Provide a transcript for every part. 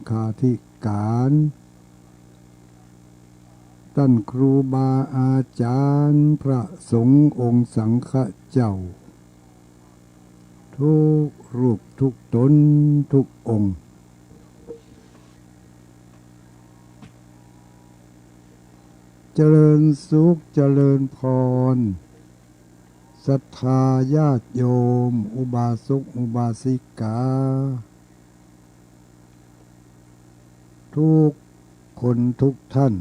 ฆาธิการท่านครูบาอาจารย์พระสงฆ์องค์สังฆเจ้าทุกรูปทุกตนทุกองค์เจริญสุขเจริญพรศรัทธาญาติโยมอุบาสกอุบาสิกาทุกคนทุกท่าน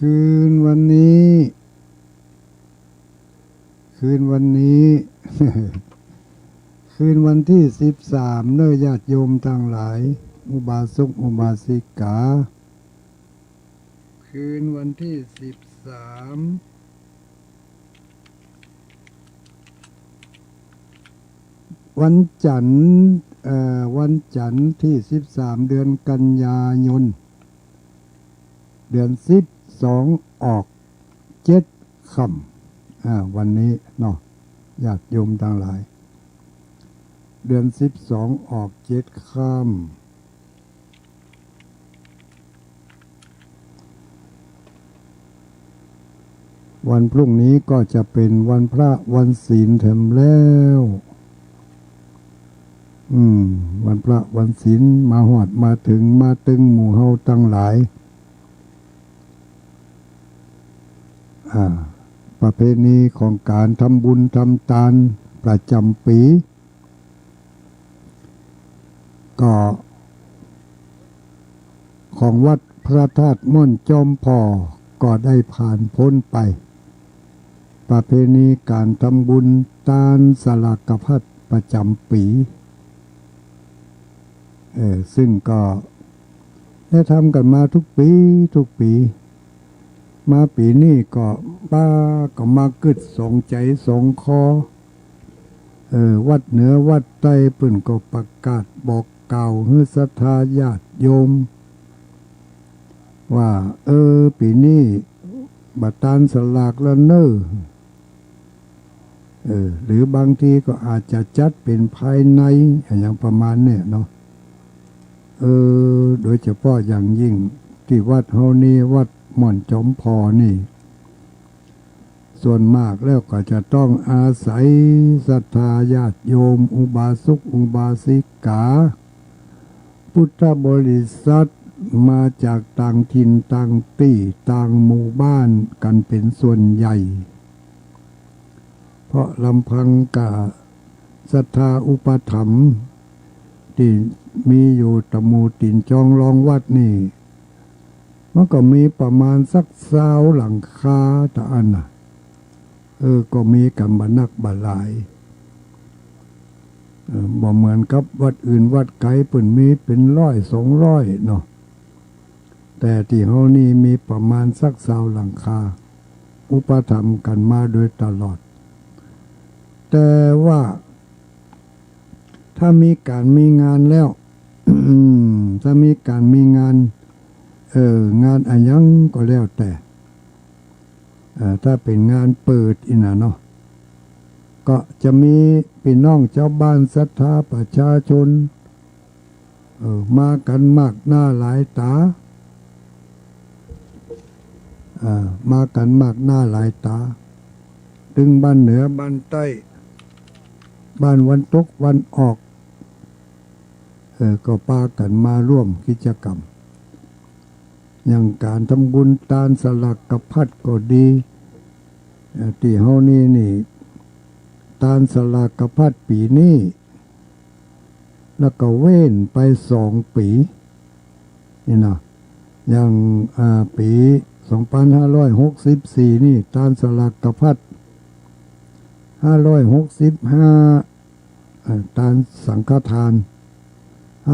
คืนวันนี้ คืนวันที่13เน้อญาติโยมทั้งหลายอุบาสกอุบาสิกาคืนวันที่13วันจันทร์ที่13เดือนกันยายนเดือน12ออก7ค่ำวันนี้เนาะญาติโยมทั้งหลายเดือน12ออก7ค่ำวันพรุ่งนี้ก็จะเป็นวันพระวันศีลเต็มแล้ววันพระวันศีลมาหอดมาถึงมาตึงหมู่เฮาทั้งหลายประเพณีของการทำบุญทำทานประจำปีก็ของวัดพระธาตุม่อนจอมพอก็ได้ผ่านพ้นไปประเพณีการทำบุญทานสลากพัดประจำปีซึ่งก็ได้ทำกันมาทุกปีมาปีนี้ก็มากึดสองใจสองคอวัดเหนือวัดใต้เพิ่นก็ประกาศบอกกล่าวให้ศรัทธาญาติโยมว่าปีนี้บัตรทานสลากแล้วเนหรือบางทีก็อาจจะจัดเป็นภายในอย่างประมาณเนี่ยเนาะโดยเฉพาะอย่างยิ่งที่วัดเฮานี่วัดม่อนจอมพอนี่ส่วนมากแล้วก็จะต้องอาศัยศรัทธาญาติโยมอุบาสกอุบาสิกาพุทธบริษัทมาจากต่างถิ่นต่างที่ต่างหมู่บ้านกันเป็นส่วนใหญ่เพราะลำพังกะศรัทธาอุปถัมภ์ที่มีอยู่ตะมูตินจองรองวัดนี่มันก็มีประมาณสัก20หลังคาตะอันน่ะก็มีกันบนักบหลายบ่เหมือนกับวัดอื่นวัดไกลเพิ่นมีเป็น100-200เนาะแต่ที่เฮานี่มีประมาณสัก20หลังคาอุปถัมภ์กันมาโดยตลอดแต่ว่าถ้ามีการมีงานแล้วถ้ามีการมีงานงานอะไรยังก็แล้วแต่ถ้าเป็นงานเปิดอีน่ะเนาะก็จะมีพี่น้องเจ้าบ้านศรัทธาประชาชนมากันมากหน้าหลายตามากันมากหน้าหลายตาถึงบ้านเหนือบ้านใต้บ้านวันตกวันออกก็พากันมาร่วมกิจกรรมอย่างการทำบุญทานสลากพัดก็ดีที่เฮานี่ทานสลากพัดปีนี้แล้วก็เว้นไป2 ปีนี่นะอย่างปี2564นี่ทานสลากพัด565ทานสังฆทาน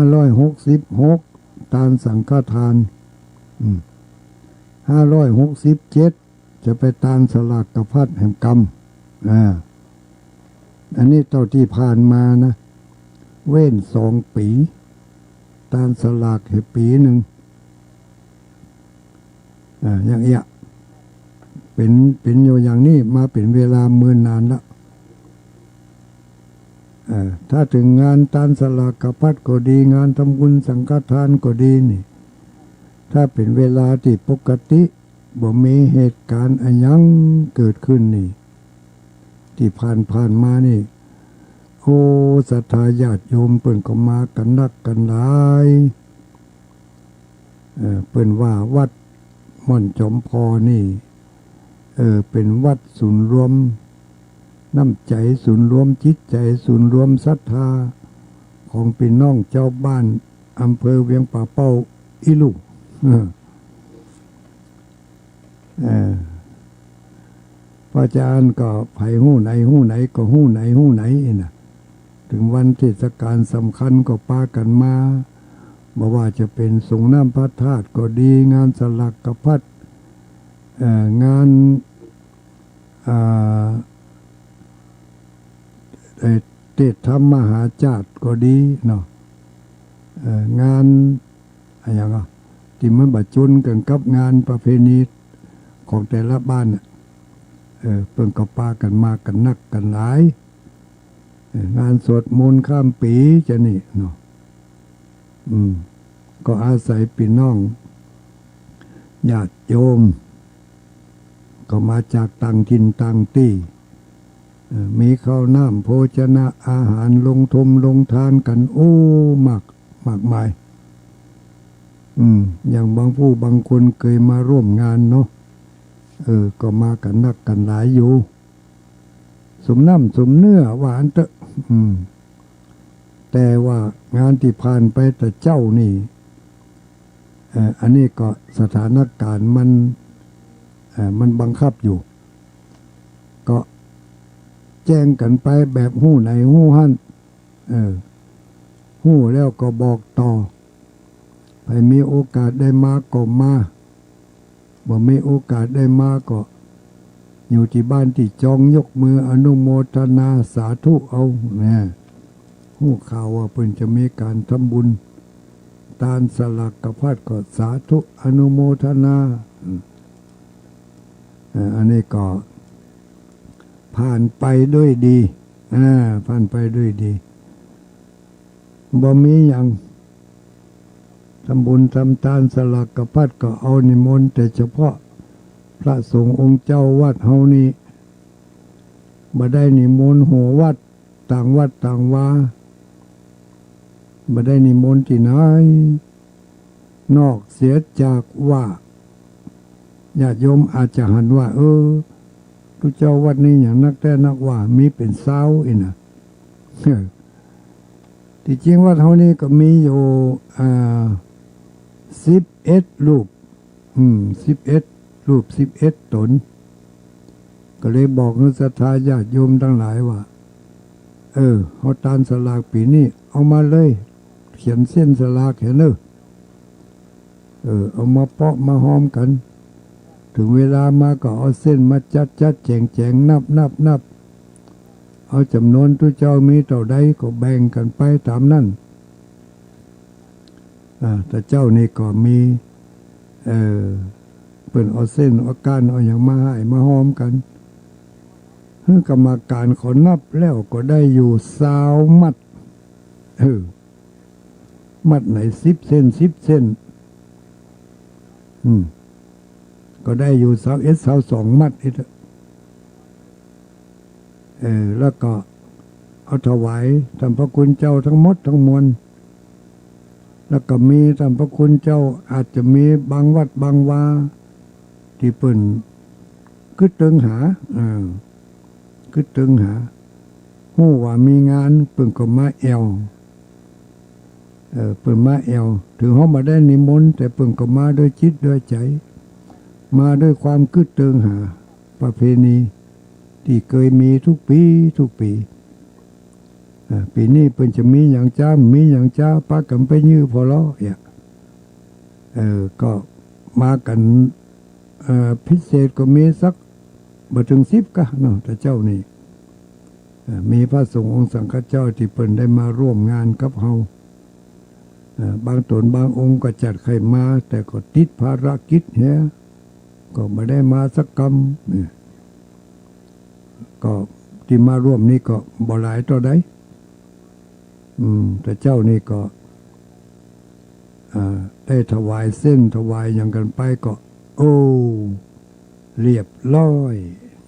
566ทานสังฆทาน567จะไปทานสลากพัดแห่งกรรม อันนี้เท่าที่ผ่านมานะเว้น2 ปีตามสลากให้ปีหนึ่งอย่างเงี้ยเป็นอยู่อย่างนี้มาเป็นเวลาเมื่อนานแล้วถ้าถึงงานตานสลากกับพัดก็ดีงานทำบุญสังฆทานก็ดีนี่ถ้าเป็นเวลาที่ปกติบ่มีเหตุการณ์อะไรยังเกิดขึ้นนี่ที่ผ่านมานี่โอ้ศรัทธาญาติโยมเปิ่นก็มากันนักกันหลายเปิ่นว่าวัดม่อนจอมพอนี่เป็นวัดศูนย์รวมน้ำใจศูนย์รวมจิตใจศูนย์รวมศรัทธาของพี่น้องเจ้าบ้านอำเภอเวียงป่าเป้าอีลูกพระอาจารย์ก็ไผ่หู้ไหนก็หู้ไหนนะถึงวันเทศกาลสำคัญก็ปากันมาบอกว่าจะเป็นสงน้ำพระธาตุก็ดีงานสลักกพัดงานเทศธรรมมหาจารย์ก็ดีเนาะงานอะไรอย่างก็ที่มันบัดจุนกันกับงานประเพณีของแต่ละบ้านเพิ่งก็ปากันมากันนักกันหลายงานสวดมนต์ข้ามปีจะนี่เนาะก็อาศัยพี่น้องญาติโยมก็มาจากต่างถิ่นต่างที่มีข้าวน้ำโภชนะอาหารลงทมลงทานกันโอ้มากมายอย่างบางผู้บางคนเคยมาร่วมงานเนาะก็มากันนักกันหลายอยู่สมน้ำสมเนื้อหวานเตอะแต่ว่างานที่ผ่านไปแต่เจ้านี่อันนี้ก็สถานการณ์มันบังคับอยู่ก็แจ้งกันไปแบบหู้ไหนหู้หั่นหู้แล้วก็บอกต่อไปมีโอกาสได้มาก็มาบ่มีโอกาสได้มาก็อยู่ที่บ้านที่จองยกมืออนุโมทนาสาธุเอาเนี่ยหู้ข่าวว่าเพิ่นจะมีการทำบุญตานสลักกพัดก็สาธุอนุโมทนาอันนี้ก็ผ่านไปด้วยดีผ่านไปด้วยดีบ่มีอย่างทำบุญทำทานสลักกพัดก็เอานิมนต์แต่เฉพาะพระสงฆ์องค์เจ้าวัดเฮานี่บ่ได้นิมนต์หัววัดต่างวาบ่ได้นิมนต์ที่ไหนนอกเสียจากว่าญาติโยมอาจจะหันว่าทุกเจ้าวัดนี้อย่างนักแต่นักว่ามีเป็นเศร้าอีนะที่จริงวัดเฮานี่ก็มีอยู่11 รูป11 รูป11 ตนก็เลยบอกนักศรัทธาญาติโยมทั้งหลายว่าเฮาตานสลากปีนี้เอามาเลยเขียนเส้นสลากเห็นเอามาเปาะมาหอมกันถึงเวลามาก็เอาเส้นมาจัดแจงนับเอาจำนวนทุกเจ้ามีเท่าใดก็แบ่งกันไปตามนั้นแต่เจ้านี่ก็มีเปิ่นเอาเส้นเอาก้านเอาอย่างมาให้มาหอมกันกรรมการขอนับแล้วก็ได้อยู่20 มัดมัดไหน10 เส้นก็ได้อยู่22 มัดอีกแล้วก็เอาถวายท่านพระคุณเจ้าทั้งหมดทั้งมวลแล้วก็มีท่านพระคุณเจ้าอาจจะมีบางวัดบางวาที่เปิ่นคือตึงหาฮู้ว่ามีงานเปิ่นก็มาแอวเปิ่นมาแอวถึงเฮามาได้นิมนต์แต่เปิ่นก็มาด้วยจิตด้วยใจมาด้วยความคึกเติงหาประเพณีที่เคยมีทุกปีปีนี้เพิ่นจะมีอย่างจ้าปากันไปยื้อพอล้อก็มากันพิเศษก็มีสักบ่ถึง10กะเนาะแต่เจ้านี่ มีพระสงฆ์องค์สังฆเจ้าที่เปิ่นได้มาร่วมงานกับเฮาบางตนบางองค์ก็จัดใครมาแต่ก็ติดภารกิจเฮะก็ไม่ได้มาสักกรรมก็ที่มาร่วมนี่ก็บ่หลายต่อใดแต่เจ้านี่ก็ได้ถวายเส้นถวายอย่างกันไปก็โอ้เรียบร้อย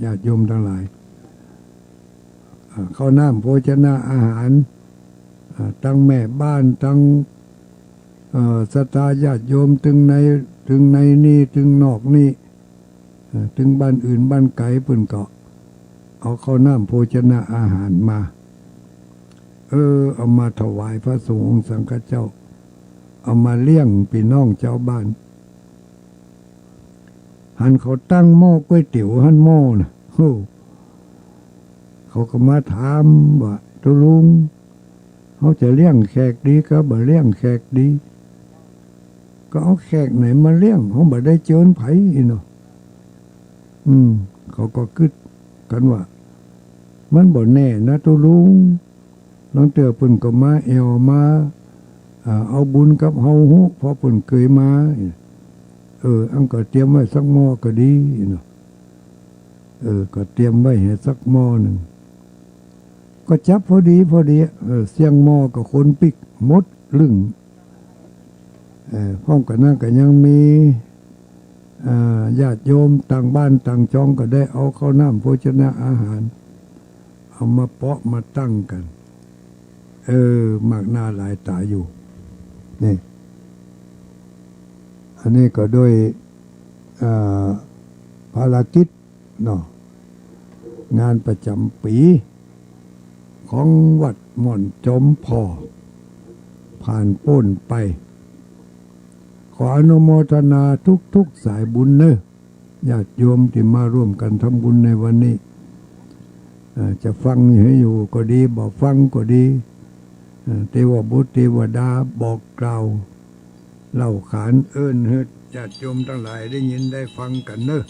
ญาติโยมทั้งหลายข้าวน้ำโภชนะอาหารตั้งแม่บ้านตั้งศรัทธาญาติโยมถึงในนี่ถึงนอกนี่ถึงบ้านอื่นบ้านไกลเพิ่นก็เอาข้าวน้ำโภชนะอาหารมาเอามาถวายพระสงฆ์องค์สังฆเจ้าเอามาเลี้ยงพี่น้องเจ้าบ้านหันเขาตั้งหม้อก๋วยเตี๋ยวหันหม้อนะเขาก็มาถามว่าตุลุงเขาจะเลี้ยงแขกดีก็บ่เลี้ยงแขกดีก็เอาแขกไหนมาเลี้ยงเขาบ่ได้เจิญไผเนาะเขาก็คิดกันว่ามันบ่แน่นะตุลุงลองเตือเพิ่นก็มาเอวมาเอาบุญกับเฮาฮู้เพราะเพิ่นเคยมาอังก็เตรียมไว้สักหม้อก็ดีเนาะก็เตรียมไว้ให้สักหม้อหนึ่งก็จับพอดีเสียงหม้อก็คนปิกมดลึงพร้อมกันนั้นก็ยังมีญาติโยมต่างบ้านต่างจองก็ได้เอาข้าวน้ำโภชนะอาหารเอามาเปาะมาตั้งกันมากหน้าหลายตาอยู่นี่อันนี้ก็โดยภารกิจเนาะงานประจำปีของวัดหม่อนจอมพอผ่านพ้นไปขออนุโมทนาทุกสายบุญเนอะญาติโยมที่มาร่วมกันทำบุญในวันนี้จะฟังให้อยู่ก็ดีบอกฟังก็ดีเทวบุตรเทวดาบอกกล่าวเล่าขานเอิ้นเฮ็ดญาติโยมทั้งหลายได้ยินได้ฟังกันเนอะ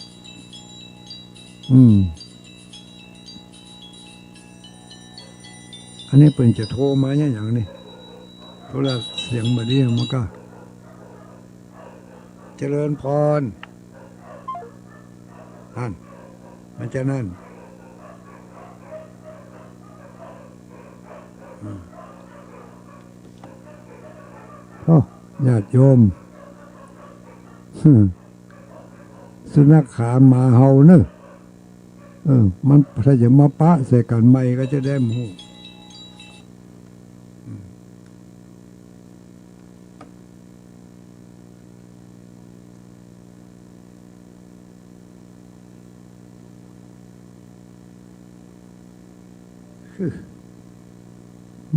อันนี้เป็นจะโทรมาเนี่ยอย่างนี้โทรเสียงมาดีมันก็เจริญพรนั่นมันจะนั่นญาติโยมสุนัขขามาเห่าเนอะมันถ้าจะมาปะใส่กันใหม่ก็จะได้หมู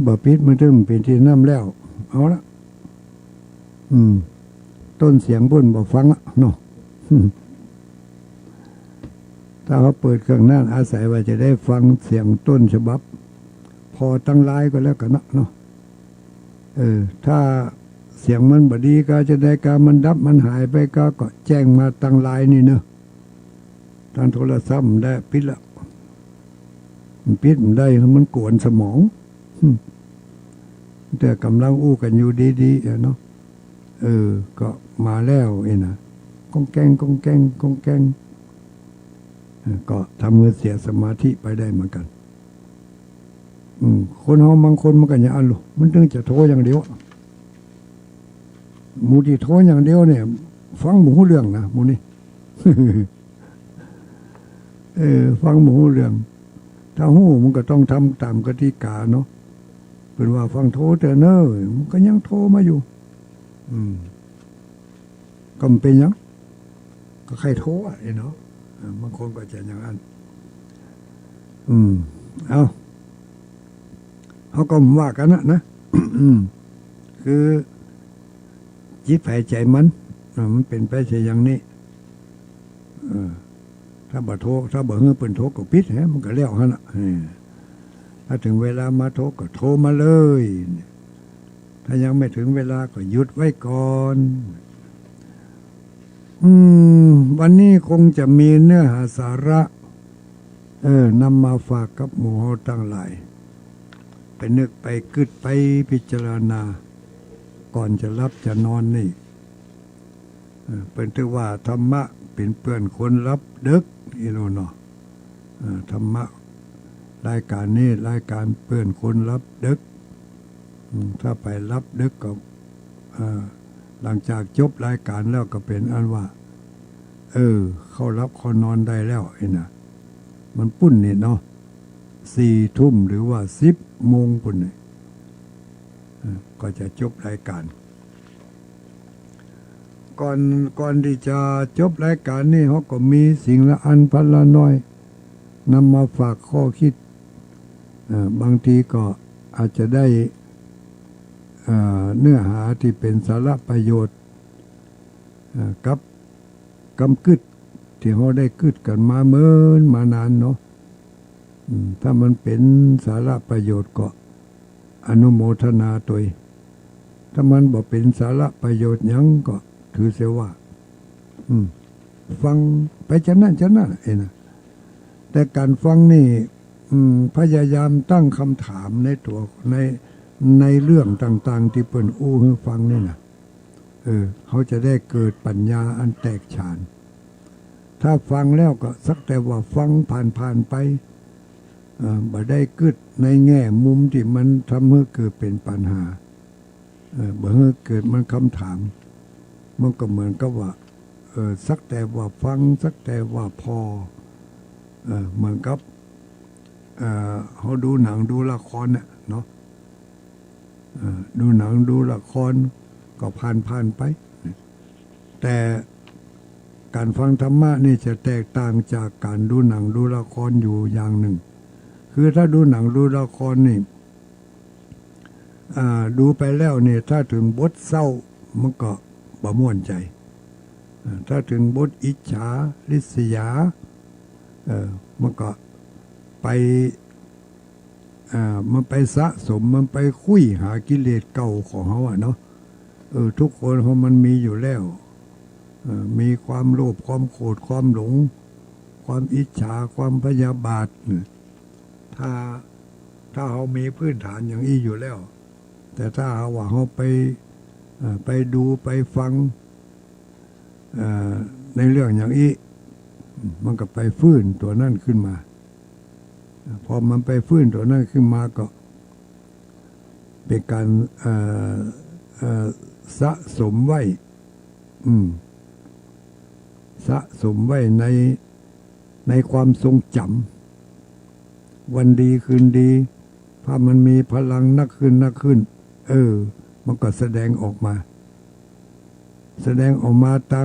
บ่ปิดมันถึงเป็นที่น้ำแล้วเอาละต้นเสียงพุ่นบ่ฟังละเนาะถ้าเขาเปิดเครื่องนั่นอาศัยว่าจะได้ฟังเสียงต้นฉบับพอตั้งลายก็แล้วกันเนาะถ้าเสียงมันบ่ดีก็จะได้การมันดับมันหายไปก็แจ้งมาตั้งลายนี่เนาะทางโทรศัพท์ได้ปิดละมันปิดมันได้มันกวนสมองแต่กำลังอู้กันอยู่ดีๆเนาะก็มาแล้วนะก้องแกงก็ทำให้เสียสมาธิไปได้เหมือนกันคนเฮาบางคนมันก็อย่างนั้นลูกมันต้องจะโทรอย่างเดียวหมูที่โทรอย่างเดียวเนี่ยฟังหมูเรื่องนะหมูนี่ ฟังหมูเรื่องถ้าหูมันก็ต้องทำตามกติกาเนาะเป็นว่าฟังโทรแต่เนอมันก็ยังโทรมาอยู่ก็เป็นยังก็ใครโทรเนาะบางคนก็จะอย่างนั้นเขาก็ว่ากันนะ คือจิตใจใจมันเป็นไปใช่อย่างนี้ถ้าบ่โทรถ้าบ่เฮือเป็นโทรก็ปิดมันก็แล้วฮะนะถ้าถึงเวลามาโทรก็โทรมาเลยถ้ายังไม่ถึงเวลาก็หยุดไว้ก่อนวันนี้คงจะมีเนื้อหาสาระ นำมาฝากกับหมู่เฮาตั้งหลายไปนึกไปกึดไปพิจารณาก่อนจะรับจะนอนนี่เป็นถือว่าธรรมะเป็นเปื้อนคนรับดึกอีโนเนาะธรรมะรายการนี้รายการเปื้อนคนรับดึกถ้าไปรับดึกก็หลังจากจบรายการแล้วก็เป็นอันว่าเขารับเขานอนได้แล้วไอ้น่ะมันปุ้นนี่เนาะ4 ทุ่มหรือว่า10 โมงปุ้นนี่ก็จะจบรายการก่อนที่จะจบรายการนี่เขาก็มีสิ่งละอันพันละน้อยนำมาฝากข้อคิดบางทีก็อาจจะได้เนื้อหาที่เป็นสาระประโยชน์กับกำกึดที่เขาได้กึดกันมาเมินมานานเนาะถ้ามันเป็นสาระประโยชน์ก็อนุโมทนาตัวถ้ามันบอกเป็นสาระประโยชน์ยังก็ถือเสียว่าฟังไปจะนั่นนะแต่การฟังนี่พยายามตั้งคำถามในตัวในเรื่องต่างๆที่เปิ่นอู้ให้ฟังนี่นะเขาจะได้เกิดปัญญาอันแตกฉานถ้าฟังแล้วก็สักแต่ว่าฟังผ่านไปบ่ได้กึดในแง่มุมที่มันทำให้เกิดเป็นปัญหาบ่ให้เกิดมันคำถามมันก็เหมือนกับว่าสักแต่ว่าฟังสักแต่ว่าพอเหมือนกับเขาดูหนังดูละครเนี่ยเนาะดูหนังดูละครก็ผ่านไปแต่การฟังธรรมะนี่จะแตกต่างจากการดูหนังดูละครอยู่อย่างหนึ่งคือถ้าดูหนังดูละครนี่ดูไปแล้วเนี่ยถ้าถึงบทเศร้ามันก็บ่ม่วนใจถ้าถึงบทอิจฉาริษยามันก็ไปมันไปสะสมมันไปคุยหากิเลสเก่าของเขาเนาะทุกคนเขามันมีอยู่แล้วมีความโลภความโกรธความหลงความอิจฉาความพยาบาทถ้าเขามีพื้นฐานอย่างนี้อยู่แล้วแต่ถ้าว่าเขาไปดูไปฟังในเรื่องอย่างนี้มันก็ไปฟื้นตัวนั่นขึ้นมาพอมันไปฟื้นตัวนั้นขึ้นมาก็เป็นการสะสมไว้สะสมไว้ในความทรงจำวันดีคืนดีถ้ามันมีพลังนักขึ้นมันก็แสดงออกมาท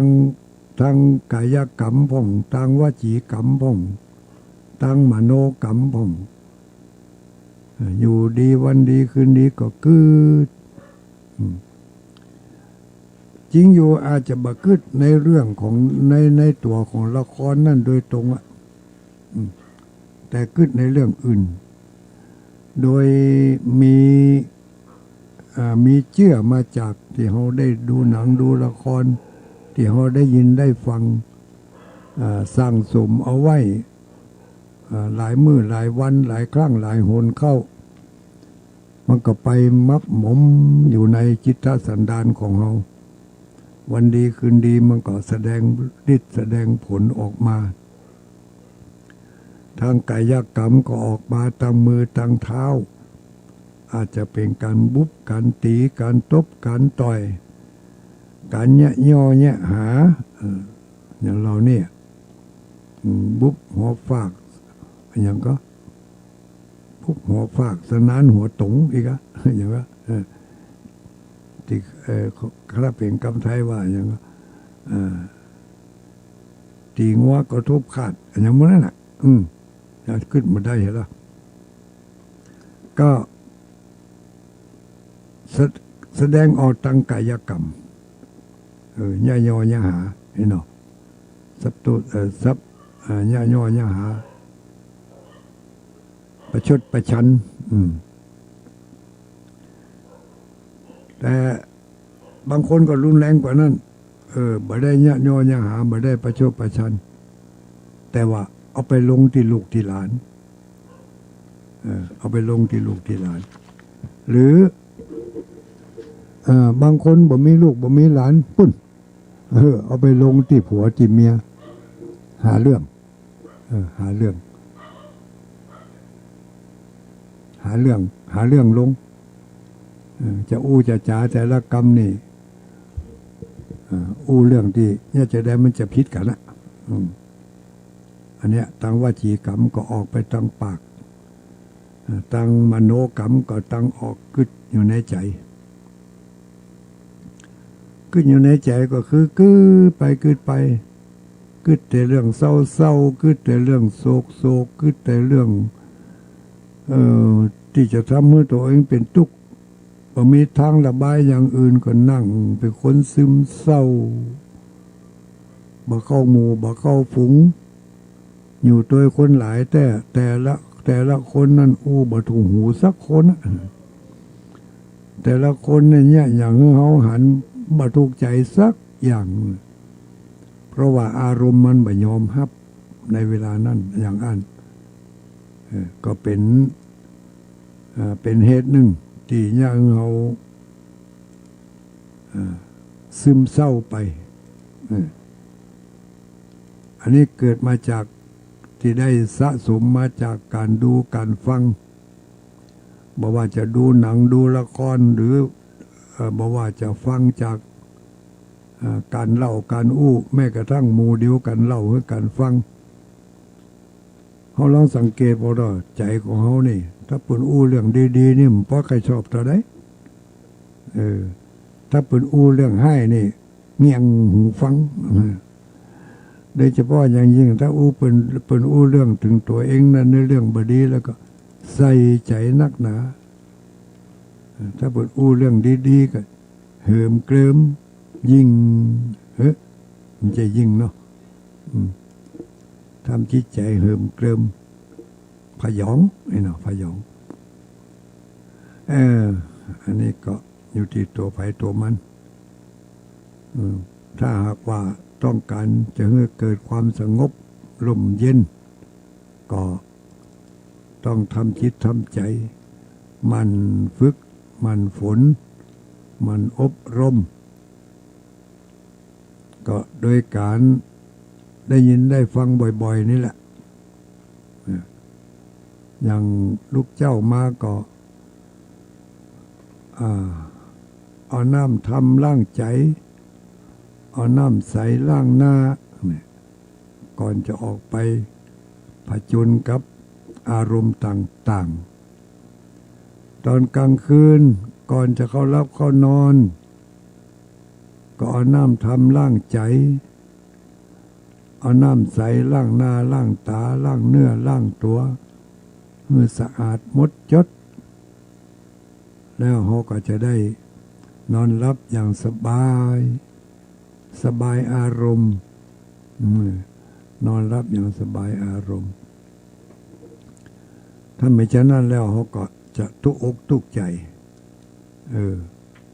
างกายกรรมผ่องทางวจีกรรมผ่องทางมโนกรรมผ่องอยู่ดีวันดีคืนดีก็กึดจริงอยู่อาจจะบกึดในเรื่องของในตัวของละครนั่นโดยตรงแต่กึดในเรื่องอื่นโดยมีเชื่อมาจากที่เขาได้ดูหนังดูละครที่เขาได้ยินได้ฟังสั่งสมเอาไว้หลายมื้อหลายวันหลายครั้งหลายหนเข้ามันก็ไปมักหมมอยู่ในจิตสันดานของเราวันดีคืนดีมันก็แสดงฤทธิ์แสดงผลออกมาทางกายกรรมก็ออกมาทางมือทางเท้าอาจจะเป็นการบุบการตีการตบการต่อยการแยะย่อแยะหาอย่างเราเนี่ยบุบหัวฟากอย่างก็บุบหัวฟากสนานหัวตงอีกอะอย่างก็ที่ครับเป็นคำไทยว่าอย่างก็ตีงัวก็ทุบขาดอย่างนั้นน่ะจะขึ้นมาได้เหรอก็แสดงออกทางกายกรรมย่ายอย่าหาเห็นเนาะสับตุสับย่ายอย่าหาประชดประชันแต่บางคนก็รุนแรงกว่านั้นบ่ได้ย่ายอย่าหาบ่ได้ประชดประชันแต่ว่า เอาไปลงที่ลูกที่หลานเอาไปลงที่ลูกที่หลานหรือบางคนบ่มีลูกบ่มีหลานปุ้นเอาไปลงที่ผัวที่เมียหาเรื่องหาเรื่องลงจะอู้จะจ๋าแต่ละกรรมนี่อู้เรื่องที่เนี่ยจะได้มันจะพิษกันนะอันเนี้ยตั้งวจีกรรมก็ออกไปตั้งปากตั้งมโนกรรมก็ตั้งออกกึดอยู่ในใจกึดอยู่ในใจก็คือกึดไปกึดแต่เรื่องเศร้ากึดแต่เรื่องโศกกึดแต่เรื่องที่จะทำให้ตัวเองเป็นทุกข์บ่มีทางระบายอย่างอื่นก็นั่งเป็นคนซึมเศร้าบ่เข้าหมู่บ่เข้าฝูงอยู่ตัวคนหลายแต่ละคนนั่นบ่ถูกหูสักคนแต่ละคนเนี่ยอย่างเขาหันบ่ถูกใจสักอย่างเพราะว่าอารมณ์มันบ่ยอมรับในเวลานั้นอย่างอันก็เป็นเหตุหนึ่งที่ยังเขาซึมเศร้าไปอันนี้เกิดมาจากที่ได้สะสมมาจากการดูการฟังบอกว่าจะดูหนังดูละครหรือบอกว่าจะฟังจากการเล่าการอู้แม้กระทั่งหมู่เดียวกันเล่าหรือการฟังเขาลองสังเกตว่าใจของเขานี่ถ้าเปิ่นอู้เรื่องดีๆนี่มันเพราะใครชอบตัวใดถ้าเปิ่นอู้เรื่องให้นี่เงี่ยงหูฟังโดยเฉพาะอย่างยิ่งถ้าอู้เปิ่นอู้เรื่องถึงตัวเองนั่นในเรื่องบดีแล้วก็ใส่ใจนักหนาถ้าเปิ่นอู้เรื่องดีๆก็เหิมเกริมยิ่งมันจะยิ่งเนาะทำจิตใจเหิมเกริมพยองไอ้เนาะพยองอันนี้ก็อยู่ที่ตัวไผตัวมันถ้าหากว่าต้องการจะให้เกิดความสงบลมเย็นก็ต้องทำจิตทำใจมันฝึกมันฝนมันอบรมก็โดยการได้ยินได้ฟังบ่อยๆนี่แหละอย่างลูกเจ้ามาก็เอาน้ำทำล้างใจเอาน้ำใสล้างหน้าก่อนจะออกไปผจญกับอารมณ์ต่างๆตอนกลางคืนก่อนจะเข้ารับเข้านอนก็เอาน้ำทำล้างใจเอาน้ำใสล้างหน้าล้างตาล้างเนื้อล้างตัวเมื่อสะอาดหมดจดแล้วเขาก็จะได้นอนหลับอย่างสบายอารมณ์นอนหลับอย่างสบายอารมณ์ถ้าไม่เช่นนั้นแล้วเขาก็จะทุกอกทุกใจ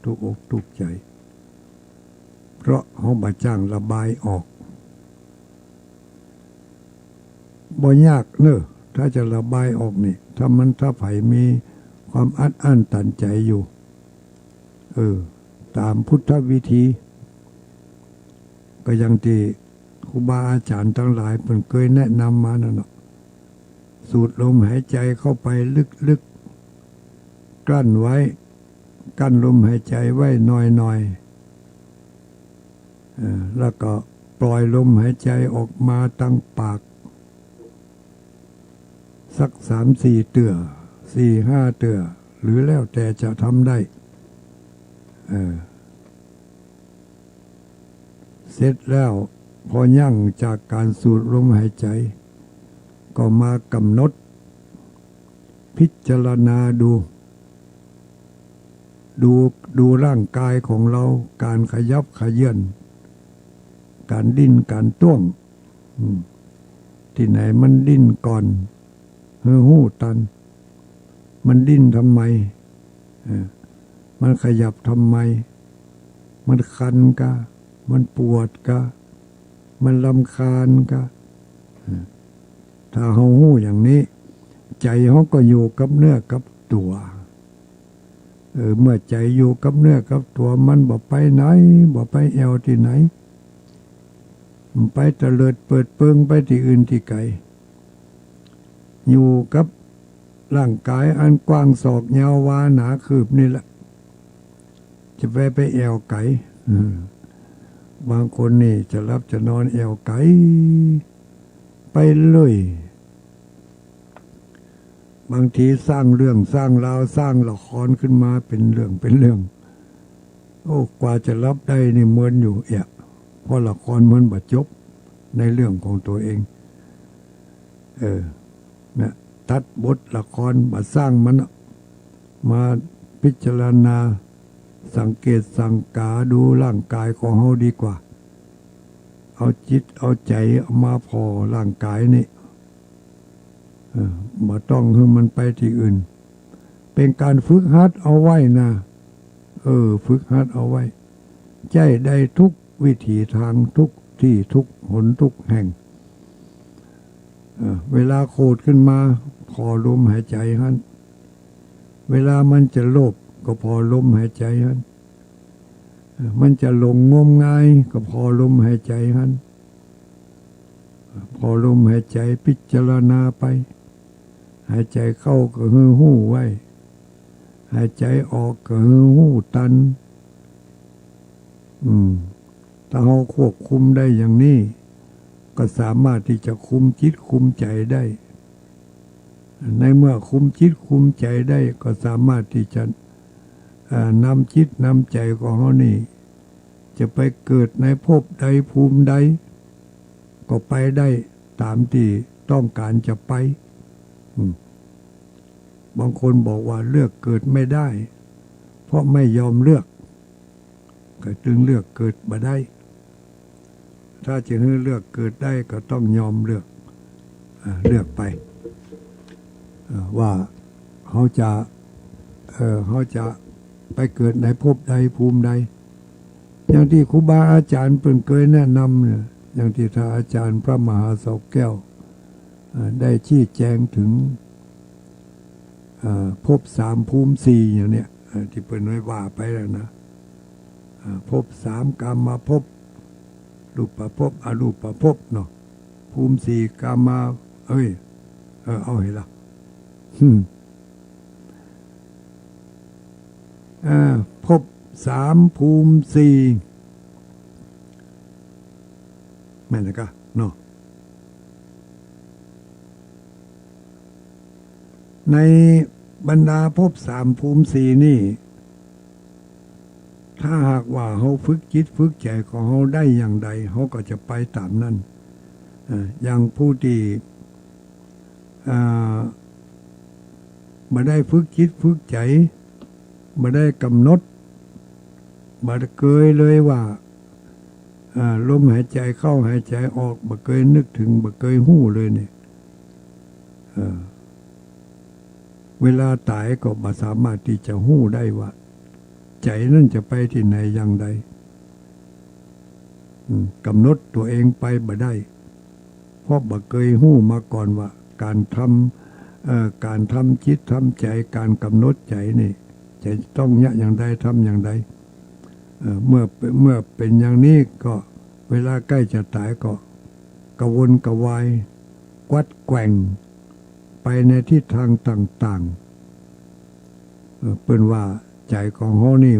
ทุกอกทุกใจเพราะเขาบาจ้างระบายออกบ่ยากเนอะถ้าจะระบายออกนี่ถ้าไผมีความอัดอั้นตันใจอยู่ตามพุทธวิธีก็ยังที่ครูบาอาจารย์ทั้งหลายเพิ่นเคยแนะนำมานั่นเนาะสูดลมหายใจเข้าไปลึกๆกลั้นไว้กั้นลมหายใจไว้หน่อยแล้วก็ปล่อยลมหายใจออกมาตั้งปากสัก3-4 เตื่อ4-5 เตื่อหรือแล้วแต่จะทำได้เสร็จแล้วพอยั่งจากการสูดลมหายใจก็มากำหนดพิจารณาดูร่างกายของเราการขยับขยื่นการดิ้นการต้วงที่ไหนมันดิ้นก่อนหูตันมันดิ้นทำไมมันขยับทำไมมันคันกะมันปวดกะมันรำคาญกะ ถ้าเขาหู้อย่างนี้ใจเขาก็อยู่กับเนื้อกับตัวเมื่อใจอยู่กับเนื้อกับตัวมันบ่ไปไหนบ่ไปแอวที่ไหนมันไปเตลิดเปิดเปิงไปที่อื่นที่ไกลอยู่กับร่างกายอันกว้างศอกยาววาหนาคืบนี่แหละจะไปแอวไกลบางคนนี่จะรับจะนอนแอวไกลไปเลยบางทีสร้างเรื่องสร้างราวสร้างละครขึ้นมาเป็นเรื่องโอ้กว่าจะรับได้นี่เหมือนอยู่เพราะละครเหมือนบรรจบในเรื่องของตัวเองนะตัดบทละครมาสร้างมันมาพิจารณาสังเกตสังกาดูร่างกายของเขาดีกว่าเอาจิตเอาใจเอามาพอร่างกายนี่มาต้องให้มันไปที่อื่นเป็นการฝึกหัดเอาไว้นะฝึกหัดเอาไว้ใจได้ทุกวิถีทางทุกที่ทุกหนทุกแห่งเวลาโคดขึ้นมาพอลมหายใจฮั่นเวลามันจะโลภก็พอลมหายใจฮั่นมันจะหลงงมงายก็พอลมหายใจฮั่นพอลมหายใจพิจารณาไปหายใจเข้าก็หือหู้ไว้หายใจออกก็หือหู้ตันถ้าเราควบคุมได้อย่างนี้ก็สามารถที่จะคุมจิตคุมใจได้ในเมื่อคุมจิตคุมใจได้ก็สามารถที่จะนำจิตนำใจของเรานี่จะไปเกิดในภพใดภูมิใดก็ไปได้ตามที่ต้องการจะไปบางคนบอกว่าเลือกเกิดไม่ได้เพราะไม่ยอมเลือกก็จึงเลือกเกิดมาได้ถ้าจะให้เลือกเกิดได้ก็ต้องยอมเลือกไปว่าเขาจะไปเกิดในภพใดภูมิใดอย่างที่ครูบาอาจารย์เพิ่นเคยแนะนำเนี่ยอย่างที่ท่านอาจารย์พระมหาเสาแก้วได้ชี้แจงถึงภพ3ภูมิ4อย่างเนี้ยที่เพิ่นไว้ว่าไปแล้วนะภพ3กามภพรูปภพอรูปภพเนาะภูมิ4กามาเอาให้ละภพ3ภูมิ4แม่นกะเนาะในบรรดาภพ3ภูมิ4นี่ถ้าหากว่าเขาฝึกจิตฝึกใจของเขาได้อย่างใดเขาก็จะไปตามนั้นอย่างผู้ที่มาได้ฝึกจิตฝึกใจมาได้กำหนดมาเคยเลยว่าลมหายใจเข้าหายใจออกมาเคยนึกถึงมาเคยหู้เลยเนี่ยเวลาตายก็บ่สามารถที่จะหู้ได้ว่าใจนั่นจะไปที่ไหนอย่างใดกำหนดตัวเองไปบ่ได้เพราะบ่เคยหู้มาก่อนว่าการทำจิตทำใจการกำหนดใจนี่จะต้องอย่างใดทำอย่างใดเมื่อเป็นอย่างนี้ก็เวลาใกล้จะตายก็กระวนกระวายกวัดแกว่งไปในทิศทางต่างๆเป็นว่าใจของเขานี่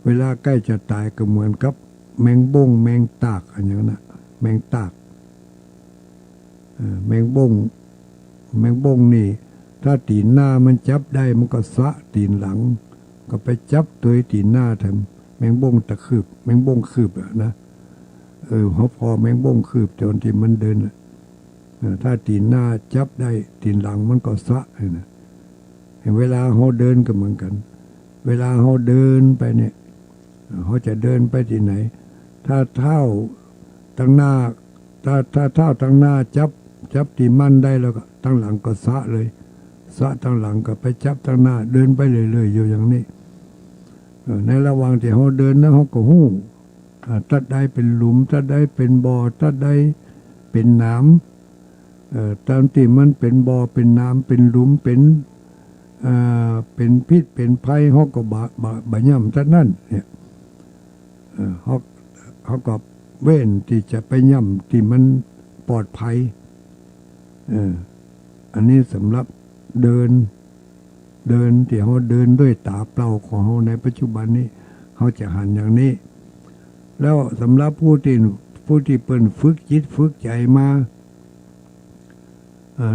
เวลาใกล้จะตายก็เหมือนกับแมงบ้งแมงตากอันอย่างนั้นแมงตากแมงบ้งนี่ถ้าตีนหน้ามันจับได้มันก็สะตีนหลังก็ไปจับตัวตีนหน้าทำแมงบ้งตะคืบแมงบ้งคืบนะเขาพอแมงบ้งคืบจนที่มันเดินถ้าตีนหน้าจับได้ตีนหลังมันก็สะนะเวลาเขาเดินก็เหมือนกันเวลาเขาเดินไปเนี่ยเขาจะเดินไปที่ไหนถ้าเท้าตั้งหน้าถ้าเท้าตั้งหน้าจับตีมั่นได้แล้วก็ตั้งหลังก็สะเลยสะตั้งหลังก็ไปจับตั้งหน้าเดินไปเรื่อยๆอยู่อย่างนี้ในระหว่างที่เขาเดินนะเขาก็หู้ถ้าได้เป็นหลุมถ้าได้เป็นบ่อถ้าได้เป็นน้ ตามที่มันเป็นบ่อเป็นน้ำเป็นหลุมเป็นพิษเป็นภัยเขาก็บะย่ำท่านั้นเนี่ยเขาก็เว้นที่จะไปย่ำที่มันปลอดภัยอันนี้สำหรับเดินที่เขาเดินด้วยตาเปล่าของเขาในปัจจุบันนี้เขาจะหันอย่างนี้แล้วสำหรับผู้ที่เปิ่นฝึกจิตฝึกใจมา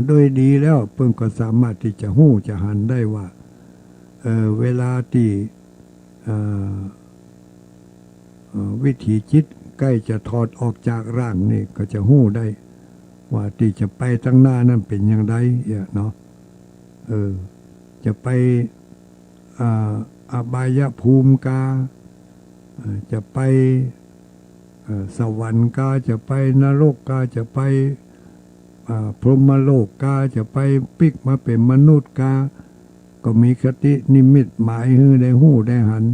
โดยดีแล้วเพิ่นก็สามารถที่จะหู้จะหันได้ว่าเวลาที่วิถีจิตใกล้จะถอดออกจากร่างนี่ก็จะหู้ได้ว่าที่จะไปตั้งหน้านั้นเป็นอย่างไรเนาะจะไปอบายภูมิกาจะไปสวรรค์กาจะไปนรกกาจะไปพรหมโลกกาจะไปปิกมาเป็นมนุษย์กาก็มีคตินิมิตหมายให้ได้หู้ได้หัน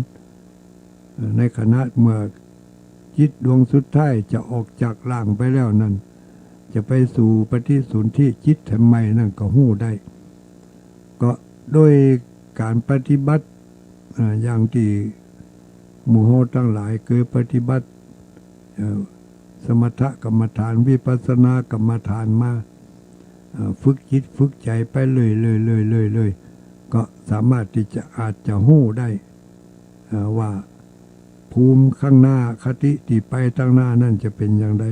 ในขณะเมื่อจิตดวงสุดท้ายจะออกจากร่างไปแล้วนั้นจะไปสู่ปฏิสนธิจิตทำไมนั่นก็หู้ได้ก็โดยการปฏิบัติอย่างที่หมู่เฮาทั้งหลายเคยปฏิบัติสมถกรรมฐานวิปัสสนากรรมฐานมาฝึกจิตฝึกใจไปเลยก็สามารถที่จะอาจจะหู้ได้ว่าภูมิข้างหน้าคติที่ไปตั้งหน้านั่นจะเป็นอย่างไร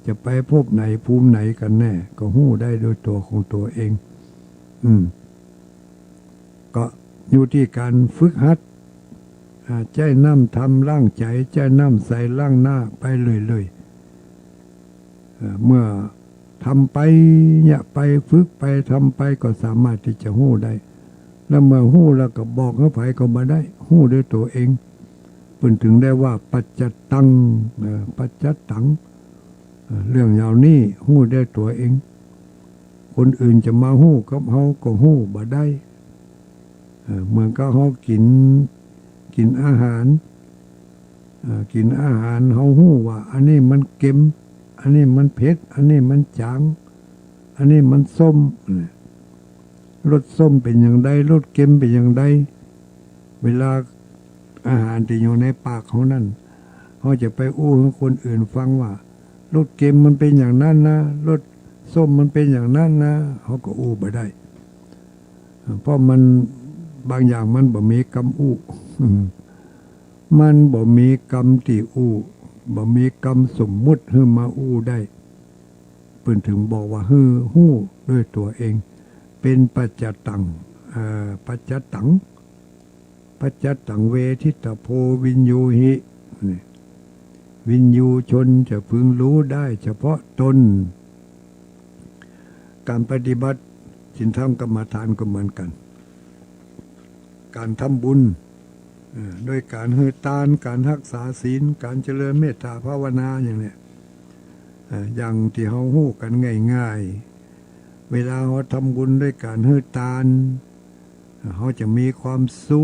จะไปพบไหนภูมิไหนกันแน่ก็หู้ได้โดยตัวของตัวเองก็อยู่ที่การฝึกหัดใจน้ำทำร่างใจใจน้ำใส่ร่างหน้าไปเลยเมื่อทำไปเนี่ยไปฝึกไปทำไปก็สามารถที่จะหู้ได้แล้วเมื่อหู้แล้วก็บอกให้ไผก็มาได้หู้ด้วยตัวเองเพิ่นถึงได้ว่าปัจจตังเรื่องยาวนี้หู้ได้ตัวเองคนอื่นจะมาหู้กับเฮาก็หู้บ่ได้เหมือนกับเฮากินอาหารเฮาหู้ว่าอันนี้มันเค็มอันนี้มันเผ็ดอันนี้มันจางอันนี้มันส้มรสส้มเป็นอย่างไรรสเค็มเป็นอย่างไรเวลาอาหารที่อยู่ในปากเขานั่นเขาจะไปอู้ให้คนอื่นฟังว่ารสเค็มมันเป็นอย่างนั้นนะรสส้มมันเป็นอย่างนั้นนะเขาก็อู้ไปได้เพราะมันบางอย่างมันบ่มีกรรมอู้มันบ่มีกรรมที่อู้บ่มีกรรมสมมุติให้มาอู้ได้เพิ่นถึงบอกว่าหู้ด้วยตัวเองเป็นปัจจตังเวทิตโพวินยูหิวินยูชนจะพึงรู้ได้เฉพาะตนการปฏิบัติศีลธรรมกรรมฐานก็เหมือนกันการทำบุญโดยการให้ทานการรักษาศีลการเจริญเมตตาภาวนาอย่างเนี้ยอย่างที่เขาฮู้กันง่ายๆเวลาเขาทำบุญด้วยการให้ทานเขาจะมีความสุ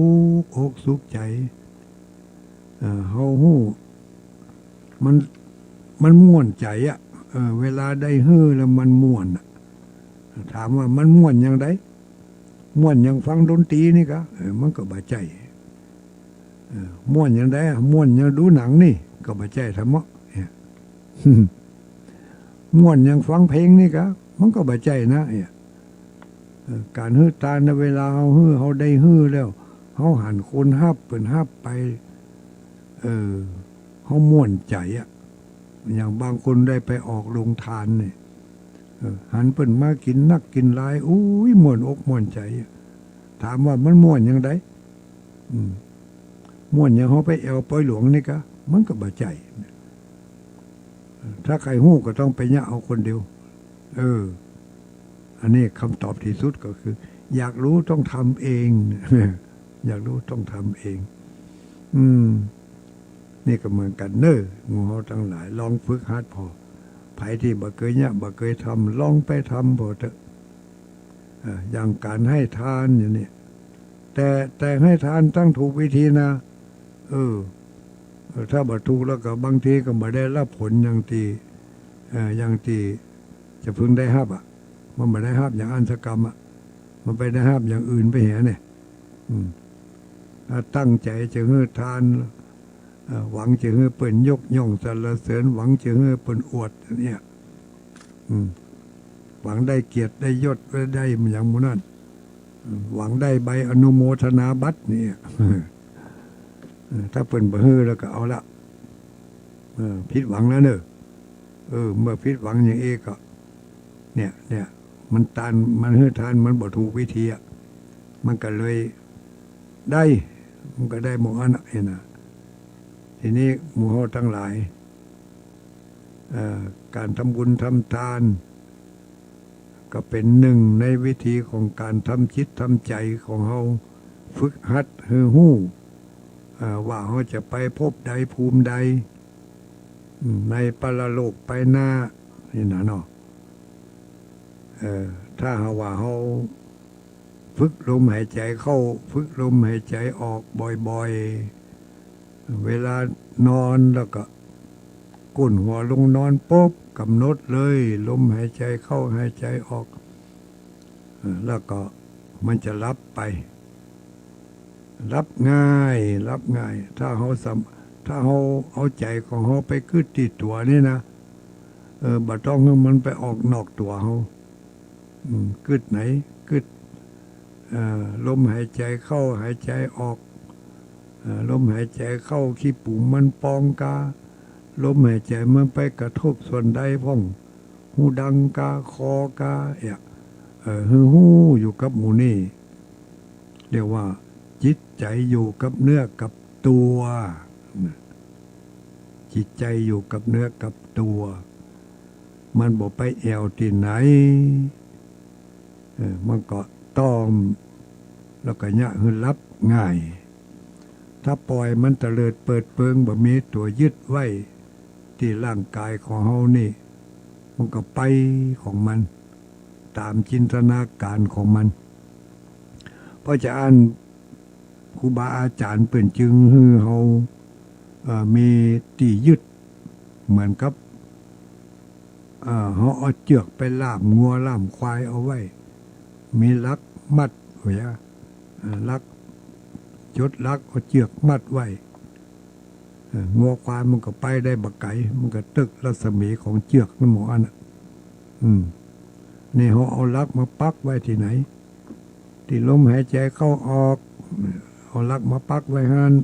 ขอกสุขใจเขาฮู้มันม่วนใจเวลาได้เฮ้อแล้วมันม่วนถามว่ามันม่วนอย่างไรม่วนอย่างฟังดนตรีนี่ก็มันก็บาใจม่วนอย่างไรม่วนอย่างดูหนังนี่ก็บาใจธรรมะม่วนอย่างฟังเพลงนี่ก็มันก็บาใจนะการฮื้อตาในเวลาเขาได้ฮื้อแล้วเขาหันคนฮับเป็นฮับไปเขาม่วนใจอย่างบางคนได้ไปออกโรงทานเนี่ยหันเปิ่นมากินนักกินหลายอุ้ยม่วนอกม่วนใจถามว่ามันม่วนอย่างไรม่วนอย่างเขาไปแอวปอยหลวงนี่ก็มันก็บาใจถ้าใครหู้ก็ต้องไปเนี่ยเอาคนเดียวอันนี้คำตอบที่สุดก็คือ อยากรู้ต้องทำเอง อยากรู้ต้องทำเองนี่ก็เหมือนกันเนอะงูเขาทั้งหลายลองฝึกหัดพอไผที่บ่เคยเนี่ยบ่เคยทำลองไปทำพอเถอะอย่างการให้ทานอย่างนี้แต่ให้ทานตั้งถูกวิธีนะถ้าบ่ถูกแล้วก็บางทีก็บ่ได้รับผลอย่างที่จะพึงได้รับ มันไม่ได้ห้ามอย่างอันสกรรมอ่ะมันไปได้ห้ามอย่างอื่นไปเห็นเนี่ยถ้าตั้งใจจะให้ทานหวังจะให้เปิ่นยกย่องสรรเสริญหวังจะให้เปิ่นอวดเนี่ยหวังได้เกียรติได้ยศได้อย่างมูนั่นหวังได้ใบอนุโมทนาบัตรนี่ถ้าเปิ่นบ่ฮือแล้วก็เอาละผิดหวังแล้วเนอะเมื่อผิดหวังอย่างเอกก็เนี่ยมันตันมันฮือทานมันบ่ถูกวิธีอ่ะมันก็เลยได้มันก็ได้หมองอันน่ะเห็นนะทีนี้หมู่เฮาทั้งหลายการทำบุญทำทานก็เป็นหนึ่งในวิธีของการทำจิตทำใจของเฮาฝึกหัดฮือฮู้ว่าเฮาจะไปพบใดภูมิใดในปรโลกไปหน้านี่นะเนาะถ้าหาว่าเฮาฝึกลมหายใจเข้าฝึกลมหายใจออกบ่อยๆเวลานอนแล้วก็ก้นหัวลงนอนปุ๊บกำหนดเลยลมหายใจเข้าหายใจออกแล้วก็มันจะรับไปรับง่ายถ้าเฮาเอาใจของเฮาไปกึดติดตัวนี่นะบ่ต้องให้มันไปออกนอกตัวเฮากึดไหนกึดลมหายใจเข้าหายใจออกลมหายใจเข้าขี้ปุ่มมันปองกาลมหายใจมันไปกระทบส่วนใดพ่องหูดังกาคอกาหูอยู่กับหมูนี่เรียกว่าจิตใจอยู่กับเนื้อกับตัวจิตใจอยู่กับเนื้อกับตัวมันบอกไปแอวที่ไหนมันก็ต้อมแล้วก็เนี่ยคือรับง่ายถ้าปล่อยมันเตลิดเปิดเปิงแบบมีตัวยึดไว้ที่ร่างกายของเฮานี่มันก็ไปของมันตามจินตนาการของมันเพราะจะอ่านครูบาอาจารย์เปิ่นจึงฮือเฮามีที่ยึดเหมือนกับเขาเอาเจือกไปล่ามงัวล่ามควายเอาไว้มีลักมัดไว้ลักจดลักเอาเจือกมัดไว้งัวควายมันก็ไปได้บักไก่มันก็ตึกรัศมีของเจือกนั่นหมออันน่ะนี่เขาเอาลักมาปักไว้ที่ไหนที่ลมหายใจเข้าออกเอาลักมาปักไว้หัน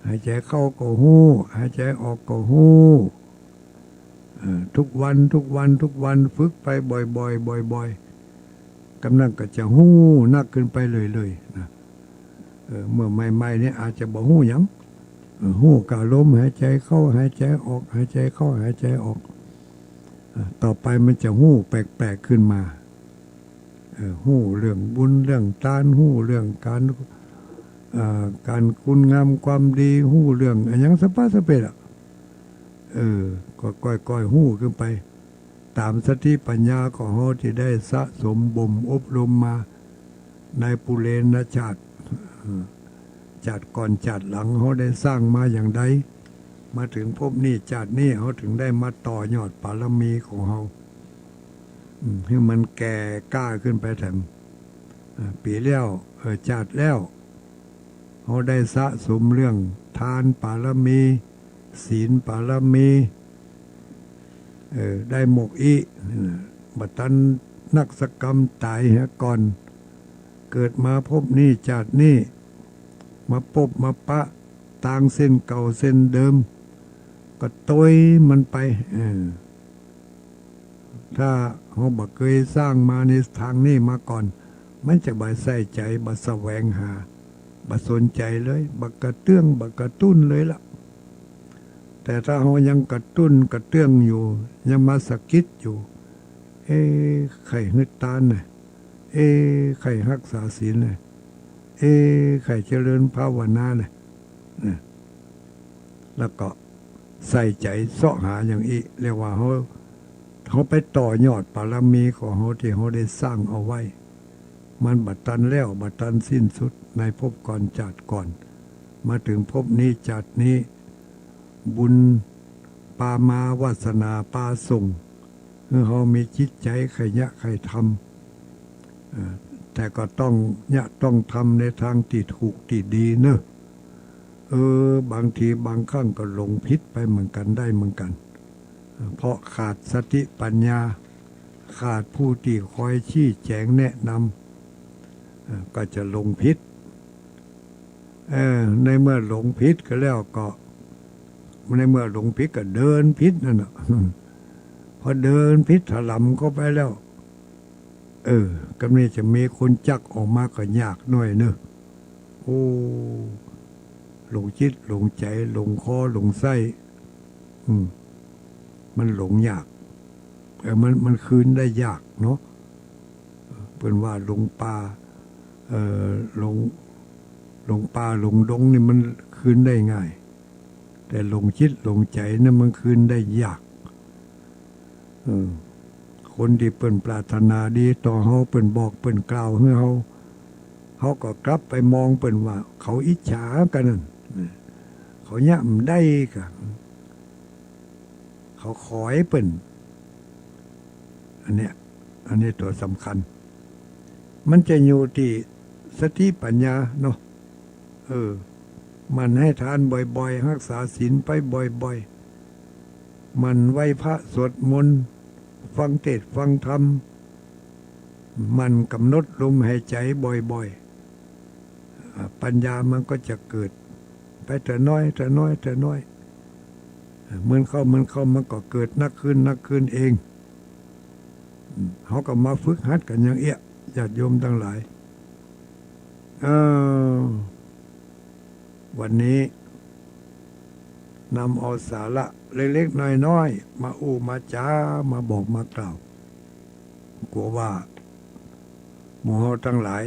หายใจเข้าก็หู้หายใจออกก็หู้ทุกวันฝึกไปบ่อยกำลังก็จะหู้นักขึ้นไปเลยนะเมื่อใหม่ๆนี่อาจจะบ่หู้หยังหู้กับลมหายใจเข้าหายใจออกหายใจเข้าหายใจออกต่อไปมันจะหู้แปลกๆขึ้นมาหู้เรื่องบุญเรื่องทานหู้เรื่องการคุณงามความดีหู้เรื่องอะไรอย่างสะเปดก็ก้อยหู้ขึ้นไปตามสติปัญญาของเขาที่ได้สะสมบ่มอบรมมาในปุเรนชาติจัดก่อนจัดหลังเขาได้สร้างมาอย่างใดมาถึงภพนี้จัดนี้เขาถึงได้มาต่อยอดบารมีของเขาให้มันแก่กล้าขึ้นไปแถมปีแล้วจัดแล้วเขาได้สะสมเรื่องทานบารมีศีลบารมีได้หมกอีบัตันนักสกรรมตายก่อนเกิดมาพบนี่จัดนี่มาปบมาปะต่างเส้นเก่าเส้นเดิมก็ต้ยมันไปถ้าเขาบักเคยสร้างมาในทางนี้มาก่อนมันจะบ่ใส่ใจบ่แสวงหาบ่สนใจเลยบ่กระเตื้องบ่กระตุ้นเลยล่ะแต่ถ้าเขายังกระตุ้นกระเตื้องอยู่ยังมาสะกิดอยู่ไข่ฮึดตานน่ะไข่รักษาศีลน่ะไข่เจริญภาวนาน่ะแล้วก็ใส่ใจเสาะหาอย่างอีเรียกว่าเขาไปต่อยอดบารมีของเขาที่เขาได้สร้างเอาไว้มันบัดตันแล้วบัดตันสิ้นสุดในภพก่อนจัดก่อนมาถึงภพนี้จัดนี้บุญปามาวาสนาปาส่ง เขามีจิตใจขยันใครทำแต่ก็ต้องทำในทางที่ถูกที่ดีเนอะบางทีบางครั้งก็หลงผิดไปเหมือนกันได้เหมือนกันเพราะขาดสติปัญญาขาดผู้ที่คอยชี้แจงแนะนำก็จะหลงผิดในเมื่อหลงผิดก็แล้วก็ในเมื่อหลงผิดก็เดินผิดนั่นแหะพอเดินผิดถลำเข้าไปแล้วก็นี่จะมีคนจักออกมาก็ยากหน่อยเนอะโอ้หลงจิตหลงใจหลงคอหลงไส้มันหลงยากมันคืนได้ยากเนาะเป็นว่าหลงป่าหลงป่าหลงดงนี่มันคืนได้ง่ายแต่หลงจิตหลงใจนี่มันคืนได้ยากคนที่เปิ่นปรารถนาดีต่อเฮาเปิ่นบอกเปิ่นกล่าวให้เขาก็กลับไปมองเปิ่นว่าเขาอิจฉากันนั่นเขาย่ำได้กันเขาขอให้เปิ่นอันนี้ตัวสำคัญมันจะอยู่ที่สติปัญญาเนาะมันให้ทานบ่อยๆรักษาศีลไปบ่อยๆมันไหว้พระสวดมนต์ฟังเทศน์ฟังธรรมมันกำหนดลมหายใจบ่อยๆปัญญามันก็จะเกิดไปแต่น้อยเหมือนเข้ามันก็เกิดนักขึ้นเองเขาก็มาฝึกหัดกันอย่างญาติโยมทั้งหลายวันนี้นำเอาสาระเล็กๆน้อยๆมามาจ้ามาบอกมากล่าวกลัวว่าหมู่เฮาทั้งหลาย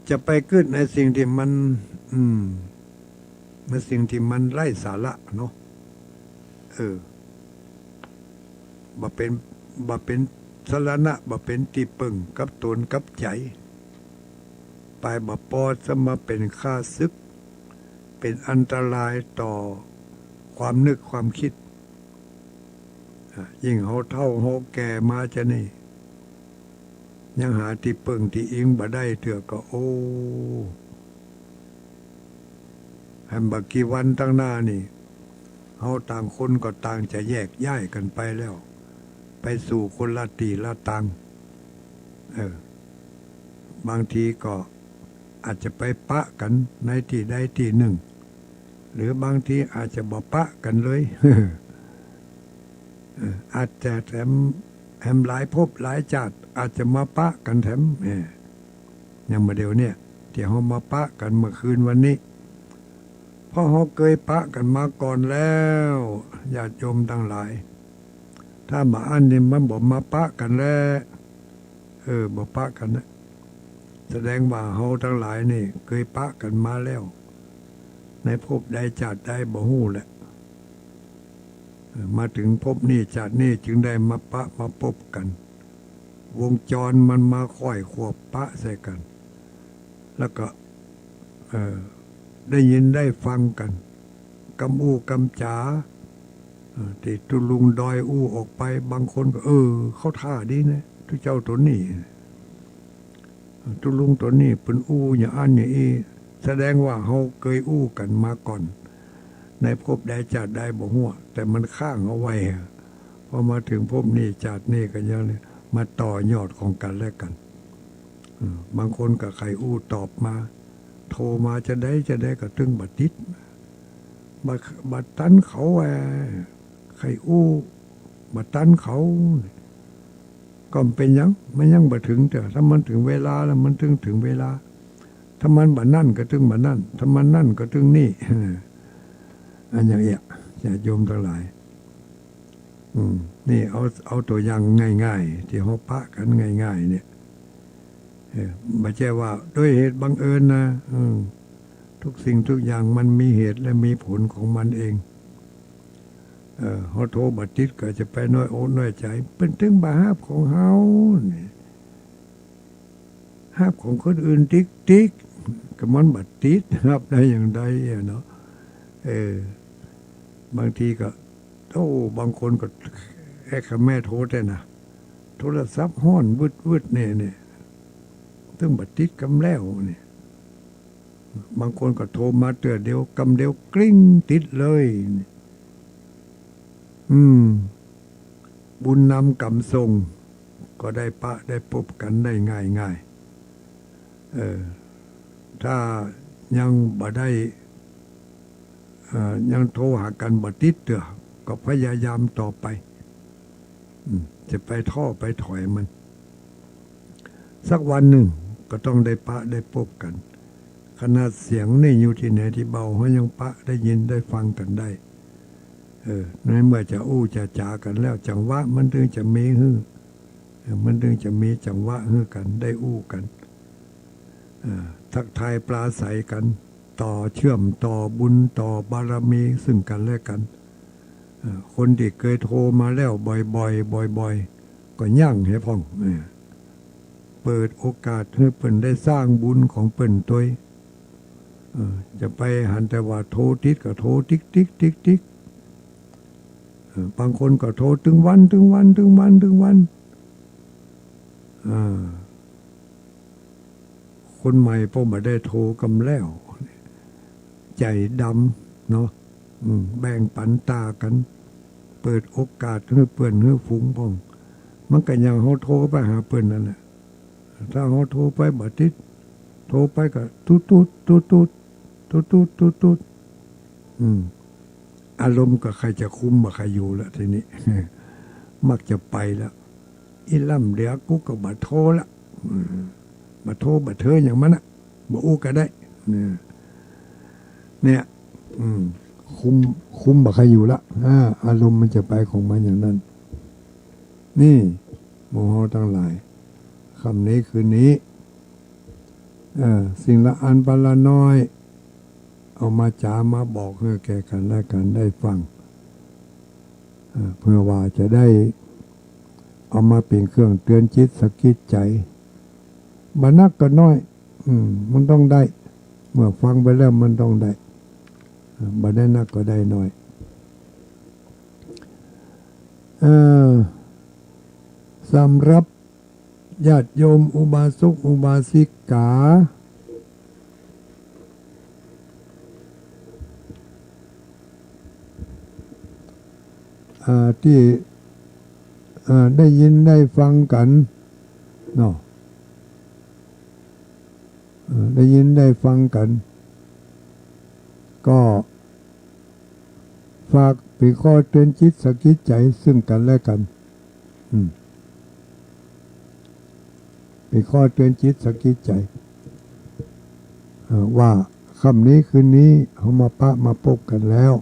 จะไปขึ้นในสิ่งที่มันสิ่งที่มันไร้สาระเนาะบ่เป็นสาระบ่เป็นที่ปึ่งกับตนกับใจไปบ่พอจะมาเป็นข้าศึกเป็นอันตรายต่อความนึกความคิดยิ่งเฮาเฒ่าเฮาแก่มาจะนี่ยังหาที่ปึ่งที่อิงบ่ได้เถื่อก็ให้บักกี่วันตั้งหน้านี่เฮาต่างคนก็ต่างจะแยกย้ายกันไปแล้วไปสู่คนละที่ละตังบางทีก็อาจจะไปปะกันในที่ใดที่หนึ่งหรือบางทีอาจจะบ่ปะกันเลย อาจจะแถมหลายภพหลายชาติอาจจะมาปะกันแถมอย่างเมื่อเดียวเนี่ยที่เขามาปะกันเมื่อคืนวันนี้เพราะเขาเคยปะกันมาก่อนแล้วญาติโยมทั้งหลายถ้ามาอันนี้มันบอกมาปะกันแล้วบอกปะกันนะแสดงว่าเฮาทั้งหลายนี่เคยปะกันมาแล้วในภพใดชาติใดบ่ฮู้แหละมาถึงภพนี้ชาตินี้จึงได้มาปะมาพบกันวงจรมันมาค่อยควบปะใส่กันแล้วก็ได้ยินได้ฟังกันกำกำจ๋าติดตุลุงดอยออกไปบางคนก็เขาท่าดีนะทุกเจ้าตัวนี้ตุลุงตัวนี้เป็นอย่างอันอย่างนี้แสดงว่าเขาเคยกันมาก่อนในภพใดชาติใดบ่หัวแต่มันข้างเอาไว้พอมาถึงภพนี้ชาตินี้กันยังเลยมาต่อยอดของกันและกันบางคนกับใครตอบมาโทรมาจะได้ก็ตึงบัดติดบัดตันเขาใครบัดตันเขาก็เป็นยังบัดถึงแต่ถ้ามันถึงเวลาแล้วมันถึงเวลาถ้ามันบัดนั่นก็ถึงบัดนั่นถ้ามันนั่นก็ถึงนี่อันอย่างเงี้ยญาติโยมทั้งหลายนี่เอาตัวอย่างง่ายๆที่เขาปะกันง่ายๆเนี่ยไม่ใช่ว่าด้วยเหตุบังเอิญนะทุกสิ่งทุกอย่างมันมีเหตุและมีผลของมันเองเขาโทรบัดติดก็จะไปน้อยอกน้อยใจเป็นถึงบาปของเขาหาบของคนอื่นติ๊กก็มันบัดติดรับได้อย่างใดเนาะบางทีก็ โอ้บางคนก็แค่แม่โทรแต่นะโทรศัพท์ห้อนวืดเนี่ยตึงบัดติดกำแล้วเนี่ยบางคนก็โทรมาเตือนเดียวกำเดียวกริ้งติดเลยบุญนำกรรมส่งก็ได้ปะได้พบกันได้ง่ายถ้ายังบ่ได้ยังโทรหากันบ่ติดเตือก็พยายามต่อไปจะไปท่อไปถอยมันสักวันหนึ่งก็ต้องได้ปะได้พบกันขนาดเสียงนี่อยู่ที่ไหนที่เบาเขายังปะได้ยินได้ฟังกันได้ในเมื่อจะอู้จะจากันแล้วจังหวะมันถึงจะมีฮื้อมันถึงจะมีจังหวะฮื้อกันได้อู้กันทักทายปลาใสกันต่อเชื่อมต่อบุญต่อบารมีซึ่งกันและกันคนที่เคยโทรมาแล้วบ่อยก็ยั่งให้พ่องเปิดโอกาสให้เปิ่นได้สร้างบุญของเปิ่นตัวจะไปหันแต่ว่าโทรติดก็โทรติ๊กบางคนก็โทรถึงวันคนใหม่พอมาได้โทรกำแล้วใจดำเนาะแบ่งปันตากันเปิดโอกาสให้เปิ่นให้ฟุ้งพ่องมันก็ยังเขาโทรไปหาเปิ่นนั่นแหละถ้าเขาโทรไปบัดติดโทรไปก็ตุ๊ดอารมณ์ก็ใครจะคุ้มมาใครอยู่ละทีนี้ มักจะไปแล้วอีล่ำเดี๋ยวกูก็บัดโทรละบัดโทรบัดเธออย่างมันนะบ่อู้ก็ได้เนี่ยคุ้มบักใครอยู่ละอารมณ์มันจะไปของมันอย่างนั้นนี่โมโหทั้งหลายคำนี้คืนนี้สิ่งละอันปละน้อยเอามาจามาบอกให้แก่กันและกันได้ฟังเพื่อว่าจะได้เอามาเป็นเครื่องเตือนจิตสะกิดใจบันักก็น้อยมันต้องได้เมื่อฟังไปแล้วมันต้องได้บัได้นักก็ได้น้อยสำหรับญาติโยมอุบาสกอุบาสิกาที่ได้ยินได้ฟังกันเนาะได้ยินได้ฟังกันก็ฝากเป็นข้อเตือนจิตสะกิดใจซึ่งกันและกันเป็นข้อเตือนจิตสะกิดใจว่าคำนี้คืนนี้เขามาปะมาพบกันแล้ว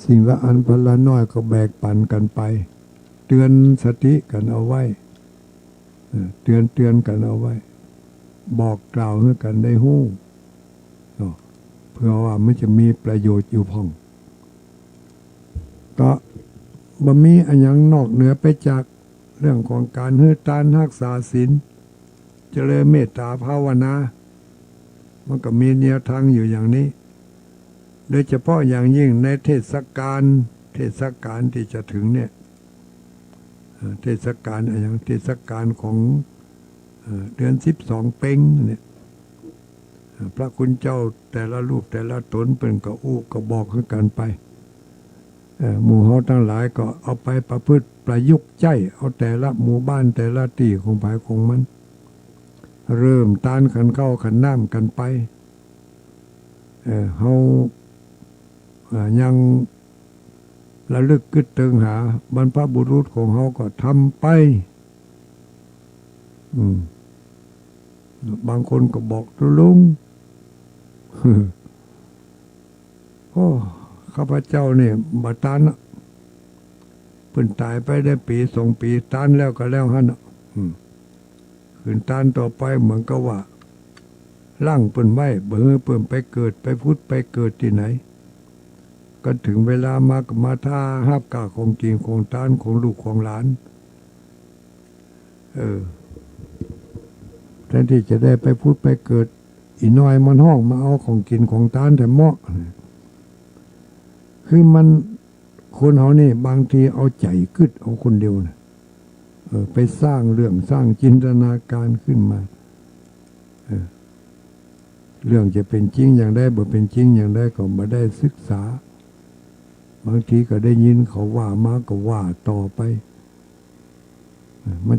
สิ่งละอันพละน้อยก็แบกปันกันไปเตือนสติกันเอาไว้เตือนกันเอาไว้บอกกล่าวให้กันได้ฮู้เพื่อว่ามันจะมีประโยชน์อยู่พ่องก็บ่มีอันยังนอกเหนือไปจากเรื่องของการให้ทานรักษาศีลเจริญเมตตาภาวนามันก็มีแนวทางอยู่อย่างนี้โดยเฉพาะอย่างยิ่งในเทศกาลที่จะถึงเนี่ยเทศกาลอย่างเทศกาลของเดือน12เพ็งเนี่ยพระคุณเจ้าแต่ละรูปแต่ละตนเป็นก็อู้ก็บอกให้กันไปหมู่เฮาทั้งหลายก็เอาไปประพฤติประยุกต์ใจเอาแต่ละหมู่บ้านแต่ละที่ของภายของมันเริ่มตานขันเข้าขันน้ำกันไปเฮายังระลึกกึดตึงหาบรรพบุรุษของเฮาก็ทำไปบางคนก็บอกลุงโอ้ข้าพเจ้าเนี่ยบัตานเพิ่นตายไปได้ปี2 ปีตานแล้วก็แล้วฮะขืนตานต่อไปเหมือนกับว่าร่างเพิ่นไว้เพิ่นไปเกิดไปพุทธไปเกิดที่ไหนก็ถึงเวลามาก็มาท่าห้าบกาของจริงของตานของลูกของหลานแทนที่จะได้ไปพุทธไปเกิดอีน้อยมันห้องมาเอาของกินของตานแต่เหมาะคือมัน คนเขานี่บางทีเอาใจกึดเอาคนเดียวนะไปสร้างเรื่องสร้างจินตนาการขึ้นมาเรื่องจะเป็นจริงอย่างได้บ่เป็นจริงอย่างได้ก็มาได้ศึกษาบางทีก็ได้ยินเขาว่ามาก็ว่าต่อไปมันจะ